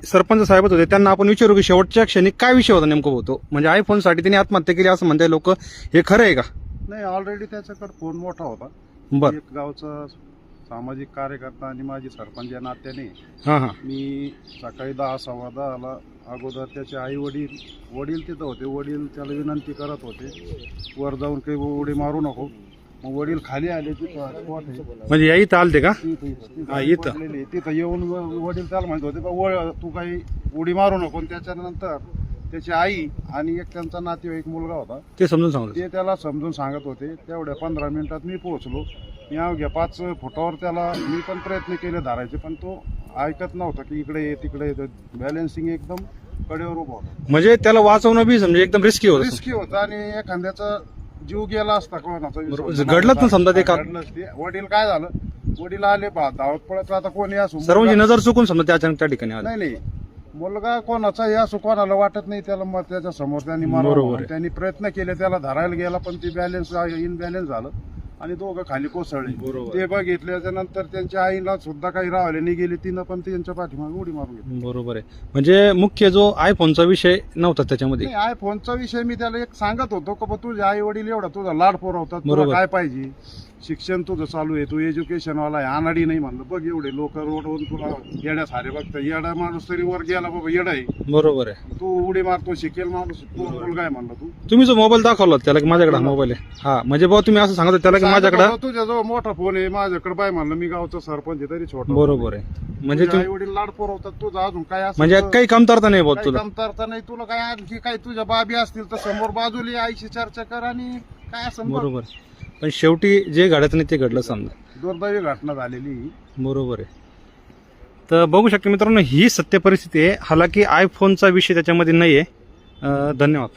सरपंच साहेबच होते, त्यांना आपण विचारू की शेवटच्या क्षणी काय विषय होता नेमकं होतो, म्हणजे आयफोनसाठी त्यांनी आत्महत्या केली असं म्हणताय लोक, हे खरं आहे का? नाही, ऑलरेडी त्याच्याकडे फोन मोठा होता. बर. एक गावचा सामाजिक कार्यकर्ता आणि माझी सरपंच या नात्याने हां हां. मी सकाळी 10:15 अगोदर त्याचे आई वडील तिथं होते. वडील त्याला विनंती करत होते वर जाऊन काही उडी मारू नको. मग वडील खाली आले. तिथं स्पॉट आहे, म्हणजे या इथं आलते का? तिथं हा, इथं. पडलेले. तिथं येऊन वडील त्याला म्हणत होते तू काही उडी मारू नको. आणि त्याच्यानंतर त्याची आई आणि एक त्यांचा नातेवाईक मुलगा होता, ते समजून सांगतो. ते त्याला समजून सांगत होते. तेवढ्या 15 मिनिटात मी पोहोचलो. मी अवघ्या 5 फुटावर त्याला मी पण प्रयत्न केले धरायचे, पण तो ऐकत नव्हता की इकडे ये तिकडे ये. बॅलन्सिंग एकदम कडेवर उभा होता. म्हणजे त्याला वाचवणं बी म्हणजे एकदम रिस्की होतं. रिस्की होतं आणि एखाद्याचा जीव गेला असता कोणाचा. घडलंच ना समजा ते का? घडलंच ते. वडील काय झालं, वडील आले धावत पळत. आता कोणी असो, सर्वांची नजर चुकून समजा त्या अचानक त्या ठिकाणी आले. नाही मुलगा कोणाचा हे असो, कोणाला वाटत नाही त्याला मग त्याच्या समोर त्यांनी बरोबर मारलं. आहे. त्यांनी प्रयत्न केले त्याला धरायला गेला, पण ती बॅलन्स इनबॅलन्स झालं आणि दोघं खाली कोसळले. बरोबर. ते बघितल्याच्या नंतर त्यांच्या आईला सुद्धा काही राहिले नाही गेले. तिनं पण त्यांच्या पाठीमागे उडी मारून घेतली. बरोबर आहे. म्हणजे मुख्य जो आयफोनचा विषय नव्हता त्याच्यामध्ये. नाही, आयफोनचा विषय मी त्याला एक सांगत होतो की तुझे आई वडील एवढा तुझा लाड पुरवतात, तुला बरोबर. काय पाहिजे, शिक्षण तुझं चालू आहे, तू एज्युकेशन वाला आहे, अनाडी नाही म्हणलं. बघ एवढे लोक रोडवरून तुला येड्या सारे बघतात. येडा माणूस तरी वर गेला बाबा, येडा आहे, बरोबर आहे. तू उडी मारतो, शिकेल माणूस तू मुलगा आहे म्हणलं. तुम्ही जो मोबाईल दाखवला त्याला की माझ्याकडे हा मोबाईल आहे, हा म्हणजे बाबा तुम्ही असं सांगत त्याला की माझ्याकडे. तुझ्याजवळ मोठा फोन आहे, माझ्याकडे बाय म्हणलं. मी गावचा सरपंच आहे तरी छोटा. बरोबर आहे. म्हणजे आई वडील लाड पुरवतात, तुझं अजून काय असं म्हणजे काही कमतरता नाही बोल तुला. कमतरता नाही. तुला काय आणखी काही तुझ्या बाबी असतील तर समोर बाजूली आईशी चर्चा कर आणि काय असं बघ. बरोबर. पण शेवटी जे घडत नाही ते घडलं समजा. दुर्दैवी घटना झालेली. बरोबर आहे. तर बघू शकता मित्रांनो, ही सत्य परिस्थिती आहे. हालाकी आयफोनचा विषय त्याच्यामध्ये नाही आहे. धन्यवाद.